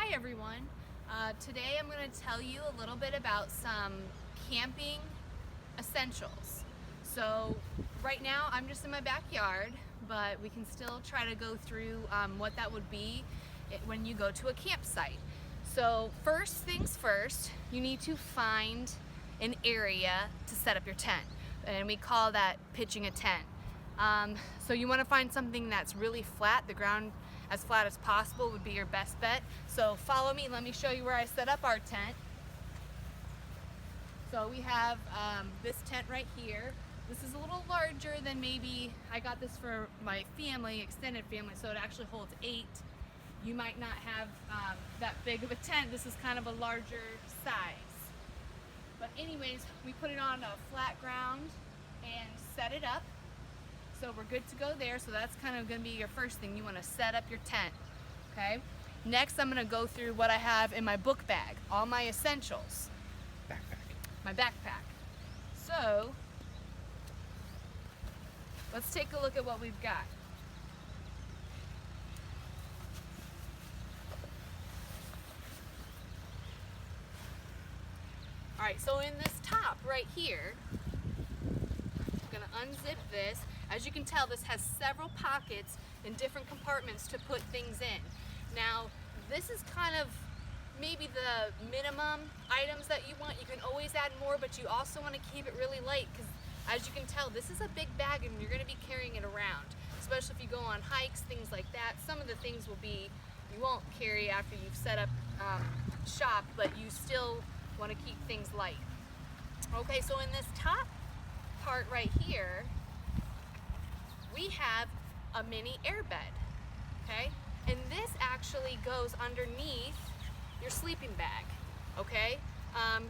Hi everyone. Today I'm going to tell you a little bit about some camping essentials. So right now I'm just in my backyard, but we can still try to go through what that would be when you go to a campsite. So first things first, you need to find an area to set up your tent, and we call that pitching a tent. So you want to find something that's really flat. The ground as flat as possible would be your best bet. So follow me, let me show you where I set up our tent. So we have this tent right here. This is a little larger than maybe, I got this for my family, extended family, so it actually holds 8. You might not have that big of a tent. This is kind of a larger size. But anyways, we put it on a flat ground and set it up. So we're good to go there. So that's kind of going to be your first thing. You want to set up your tent. Okay. Next, I'm going to go through what I have in my book bag, all my essentials. My backpack. So let's take a look at what we've got. All right, so in this top right here, I'm gonna unzip this. As you can tell, this has several pockets and different compartments to put things in. Now, this is kind of maybe the minimum items that you want. You can always add more, but you also want to keep it really light because as you can tell, this is a big bag and you're gonna be carrying it around, especially if you go on hikes, things like that. Some of the things will be, you won't carry after you've set up shop, but you still want to keep things light. Okay, so in this top part right here, we have a mini airbed, okay? And this actually goes underneath your sleeping bag, okay?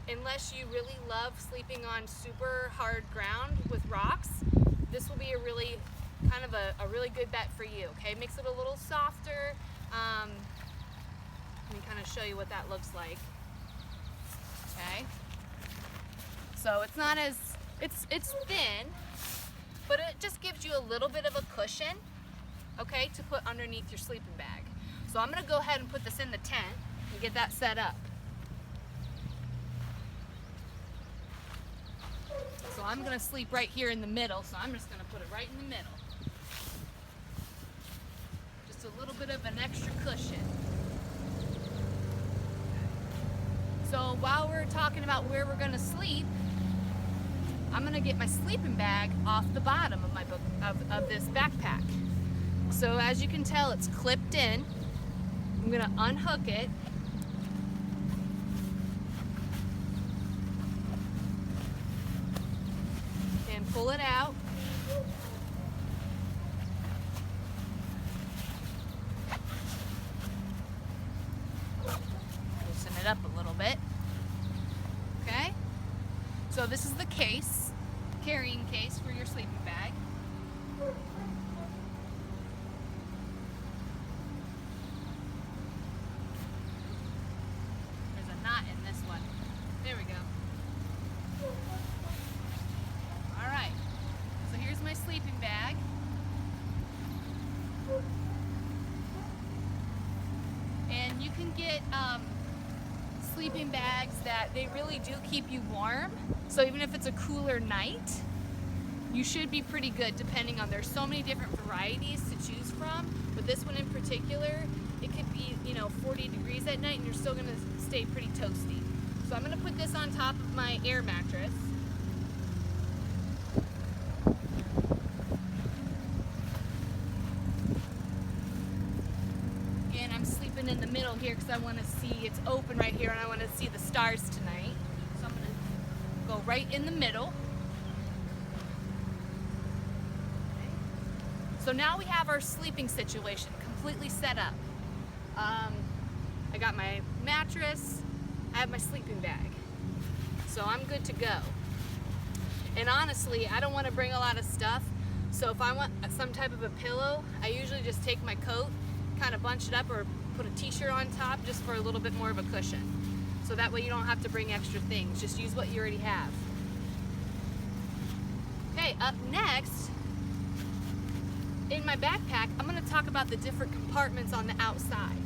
Unless you really love sleeping on super hard ground with rocks, this will be a really, kind of a really good bet for you, okay? Makes it a little softer. Let me kind of show you what that looks like. Okay, so it's not as, it's thin, but it just gives you a little bit of a cushion, okay, to put underneath your sleeping bag. So I'm going to go ahead and put this in the tent and get that set up. So I'm going to sleep right here in the middle, so I'm just going to put it right in the middle. Just a little bit of an extra cushion. So while we're talking about where we're gonna sleep, I'm gonna get my sleeping bag off the bottom of my of this backpack. So as you can tell, it's clipped in. I'm gonna unhook it. And pull it out. Loosen it up a little bit. Okay, so this is the case, carrying case for your sleeping bag. There's a knot in this one. There we go. All right, so here's my sleeping bag. And you can get sleeping bags that they really do keep you warm. So even if it's a cooler night, you should be pretty good depending on, there's so many different varieties to choose from, but this one in particular, it could be, 40 degrees at night and you're still gonna stay pretty toasty. So I'm gonna put this on top of my air mattress. In the middle here because I want to see, it's open right here and I want to see the stars tonight. So I'm going to go right in the middle. Okay. So now we have our sleeping situation completely set up. I got my mattress, I have my sleeping bag. So I'm good to go. And honestly, I don't want to bring a lot of stuff. So if I want some type of a pillow, I usually just take my coat, kind of bunch it up, or put a t-shirt on top just for a little bit more of a cushion. So that way you don't have to bring extra things. Just use what you already have. Okay, up next, in my backpack, I'm going to talk about the different compartments on the outside.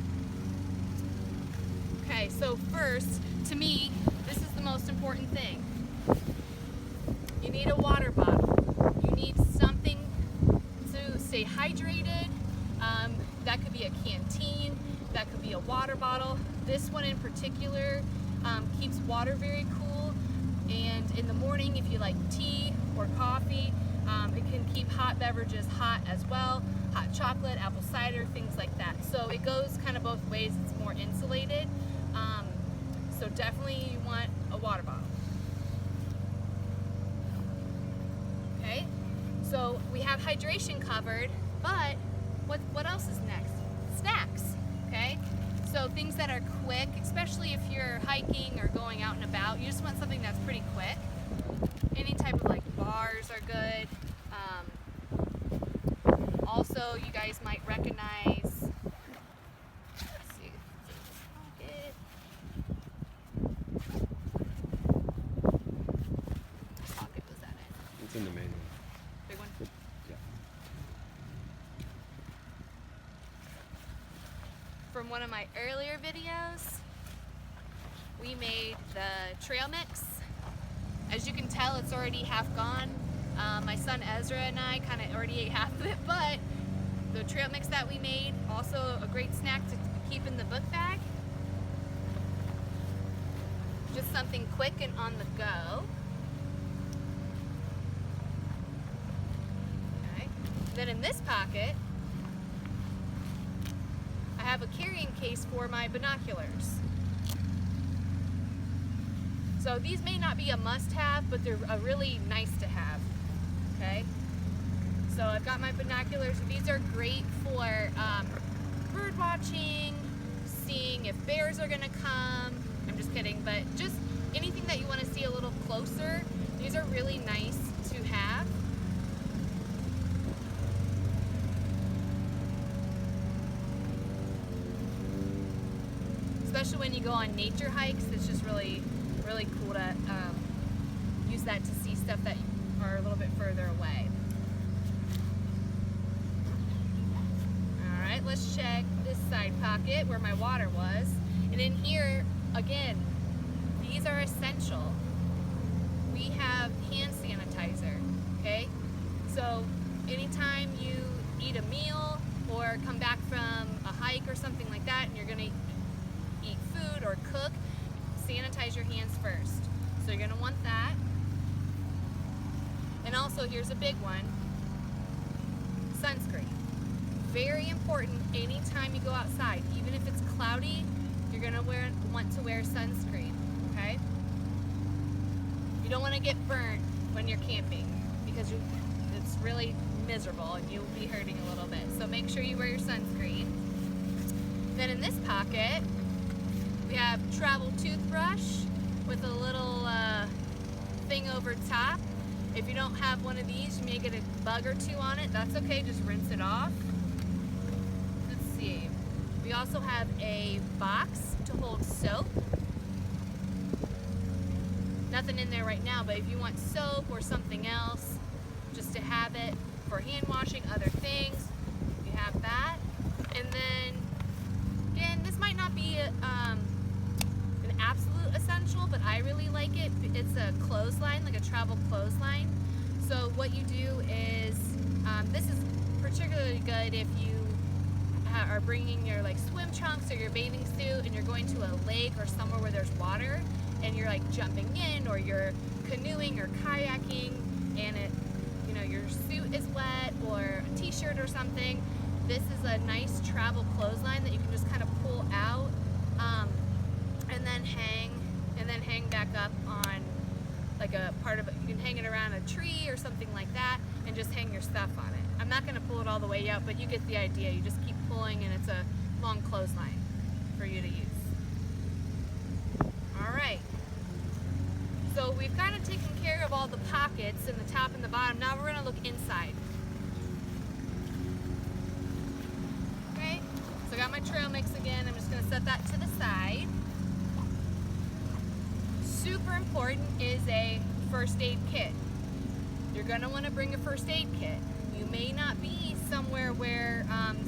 Okay, so first, to me, this is the most important thing. You need a water bottle. You need something to stay hydrated. That could be a canteen, that could be a water bottle. This one in particular keeps water very cool, and in the morning if you like tea or coffee, it can keep hot beverages hot as well. Hot chocolate, apple cider, things like that. So it goes kind of both ways. It's more insulated. So definitely you want a water bottle. Okay, so we have hydration covered, but what else is next? Snacks, okay? So things that are quick, especially if you're hiking or going out and about, you just want something that's pretty quick. Any type of like bars are good. Also, you guys might recognize, let's see, pocket. What pocket was that in? It's in the main one. Big one? Yeah. From one of my earlier videos, we made the trail mix. As you can tell, it's already half gone. My son Ezra and I kind of already ate half of it, but the trail mix that we made, also a great snack to keep in the book bag. Just something quick and on the go. Okay. Then in this pocket, I have a carrying case for my binoculars. So these may not be a must-have, but they're a really nice to have, okay? So I've got my binoculars. These are great for bird watching, seeing if bears are gonna come. I'm just kidding, but just anything that you wanna see a little closer, these are really nice to have. Especially when you go on nature hikes, it's just really cool to use that to see stuff that are a little bit further away. Alright, let's check this side pocket where my water was. And in here, again, these are essential. We have hand sanitizer, okay? So anytime you eat a meal or come back from a hike or something like that and you're gonna eat food or cook, sanitize your hands first. So you're gonna want that. And also, here's a big one, sunscreen. Very important anytime you go outside. Even if it's cloudy, you're gonna want to wear sunscreen, okay? You don't wanna get burnt when you're camping because it's really miserable and you'll be hurting a little bit. So make sure you wear your sunscreen. Then in this pocket, we have travel toothbrush with a little thing over top. If you don't have one of these, you may get a bug or two on it. That's okay, just rinse it off. Let's see. We also have a box to hold soap. Nothing in there right now, but if you want soap or something else, just to have it for hand washing, other things, you have that. And then, again, this might not be an absolute essential, but I really like it. It's a clothesline, like a travel clothesline. So what you do is, this is particularly good if you are bringing your like swim trunks or your bathing suit and you're going to a lake or somewhere where there's water and you're like jumping in, or you're canoeing or kayaking and your suit is wet, or a t-shirt or something. This is a nice travel clothesline that you can just kind of pull out and then hang back up on like a part of it. You can hang it around a tree or something like that and just hang your stuff on it. I'm not going to pull it all the way out, but you get the idea. You just keep pulling and it's a long clothesline for you to use. Alright, so we've kind of taken care of all the pockets in the top and the bottom. Now we're going to look inside. Okay, so I got my trail mix again. I'm just going to set that to the side. Super important is a first aid kit. You're going to want to bring a first aid kit. You may not be somewhere where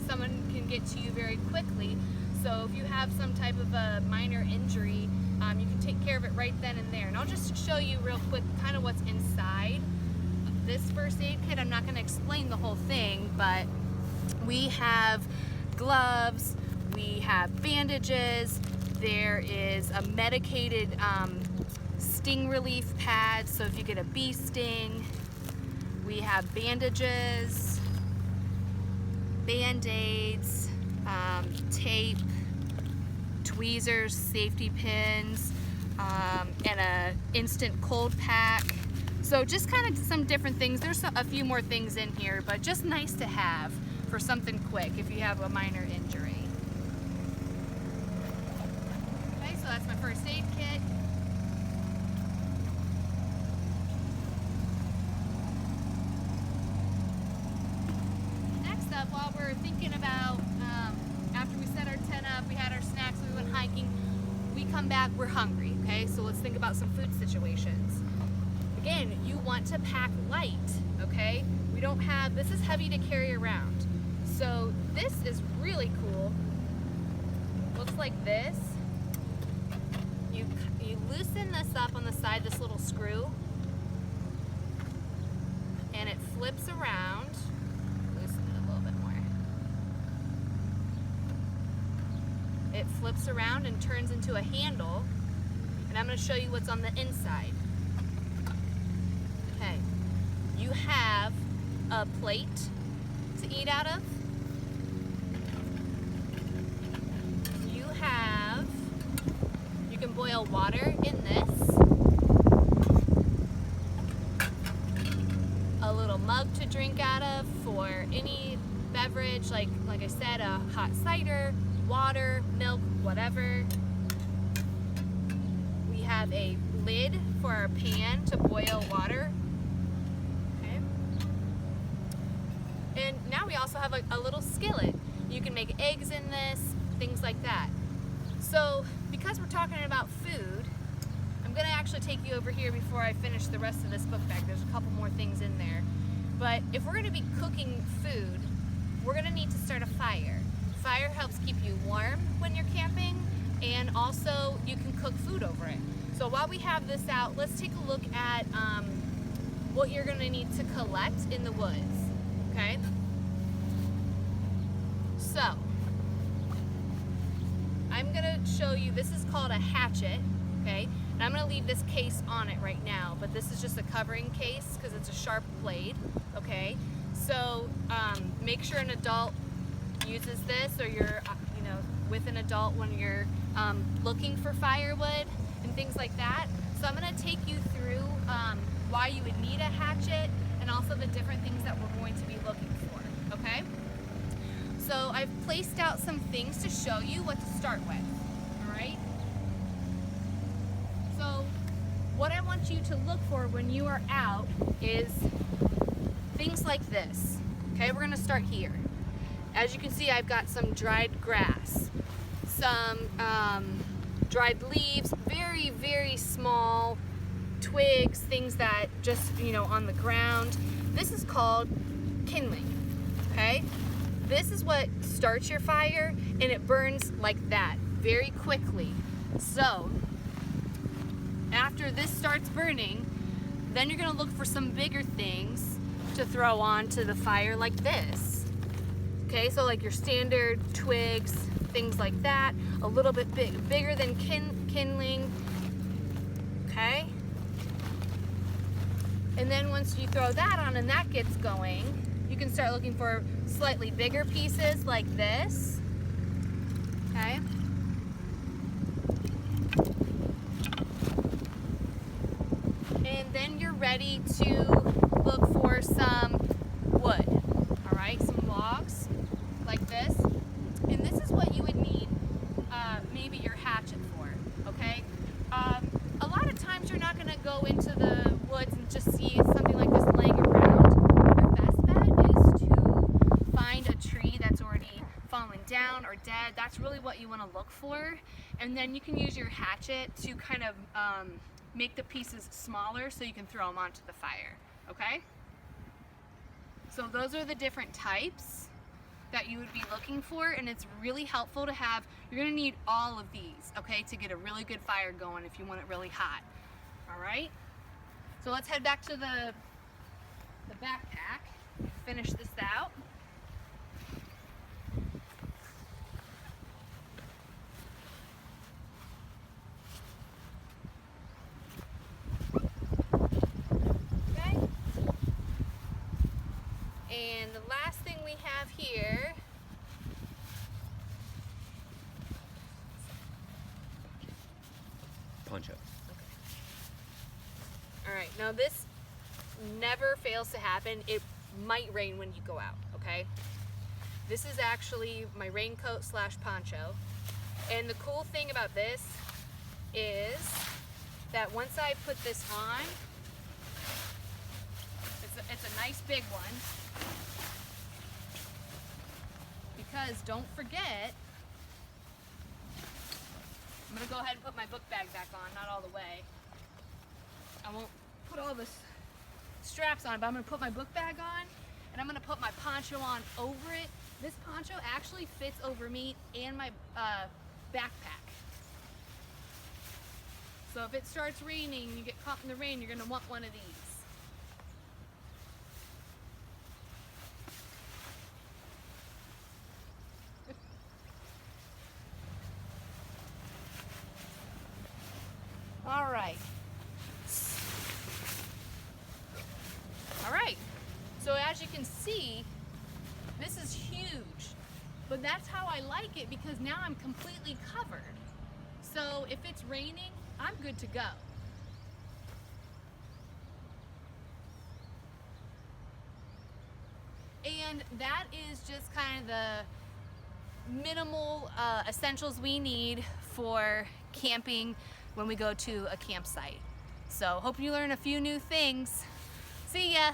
someone can get to you very quickly, So if you have some type of a minor injury, you can take care of it right then and there. And I'll just show you real quick kind of what's inside this first aid kit. I'm not going to explain the whole thing, but we have gloves, we have bandages, there is a medicated sting relief pad, so if you get a bee sting. We have bandages, band-aids, tape, tweezers, safety pins, and a instant cold pack. So just kind of some different things. There's a few more things in here, but just nice to have for something quick if you have a minor injury. Okay, so that's my first aid kit. Next up, while we're thinking about, after we set our tent up, we had our snacks, we went hiking, we come back, we're hungry, okay? So let's think about some food situations. Again, you want to pack light, okay? We don't have, this is heavy to carry around. So this is really cool. Looks like this. You loosen this up on the side, this little screw, and it flips around. Loosen it a little bit more. It flips around and turns into a handle, and I'm going to show you what's on the inside. Okay, you have a plate to eat out of. You can boil water in this. A little mug to drink out of for any beverage, like I said, a hot cider, water, milk, whatever. We have a lid for our pan to boil water. Okay. And now we also have a little skillet. You can make eggs in this, things like that. So because we're talking about food, I'm going to actually take you over here before I finish the rest of this book bag. There's a couple more things in there. But if we're going to be cooking food, we're going to need to start a fire. Fire helps keep you warm when you're camping, and also you can cook food over it. So while we have this out, let's take a look at what you're going to need to collect in the woods. Okay? So I'm going to show you, this is called a hatchet, okay? And I'm going to leave this case on it right now, but this is just a covering case because it's a sharp blade, okay? So make sure an adult uses this, or you're with an adult when you're looking for firewood and things like that. So I'm going to take you through why you would need a hatchet and also the different things that we're going to be looking for, okay? So I've placed out some things to show you what to start with, all right? So what I want you to look for when you are out is things like this, okay? We're gonna start here. As you can see, I've got some dried grass, some dried leaves, very, very small twigs, things that just, on the ground. This is called kindling, okay? This is what starts your fire, and it burns like that very quickly. So after this starts burning, then you're gonna look for some bigger things to throw onto the fire like this. Okay, so like your standard twigs, things like that, a little bit bigger than kindling. Okay? And then once you throw that on and that gets going, you can start looking for slightly bigger pieces like this. Okay? And then you're ready to look for some wood. All right, some logs like this. And this is what you would need maybe your hatchet for, okay? A lot of times you're not gonna go into the woods and just see something like this laying around. Your best bet is to find a tree that's already fallen down or dead. That's really what you wanna look for. And then you can use your hatchet to kind of make the pieces smaller so you can throw them onto the fire, okay? So those are the different types. that you would be looking for, and it's really helpful to have. You're gonna need all of these, okay, to get a really good fire going if you want it really hot. All right, so let's head back to the backpack, finish this out. Okay, and the last thing we have here poncho. All right, now this never fails to happen. It might rain when you go out, okay? This is actually my raincoat slash poncho. And the cool thing about this is that once I put this on, it's a nice big one. Because don't forget, I'm gonna go ahead and put my book bag back on, not all the way. I won't put all the straps on, but I'm gonna put my book bag on, and I'm gonna put my poncho on over it. This poncho actually fits over me and my backpack. So if it starts raining, you get caught in the rain, you're gonna want one of these. All right. All right. So as you can see, this is huge, but that's how I like it because now I'm completely covered. So if it's raining, I'm good to go. And that is just kind of the minimal essentials we need for camping when we go to a campsite. So hope you learn a few new things. See ya!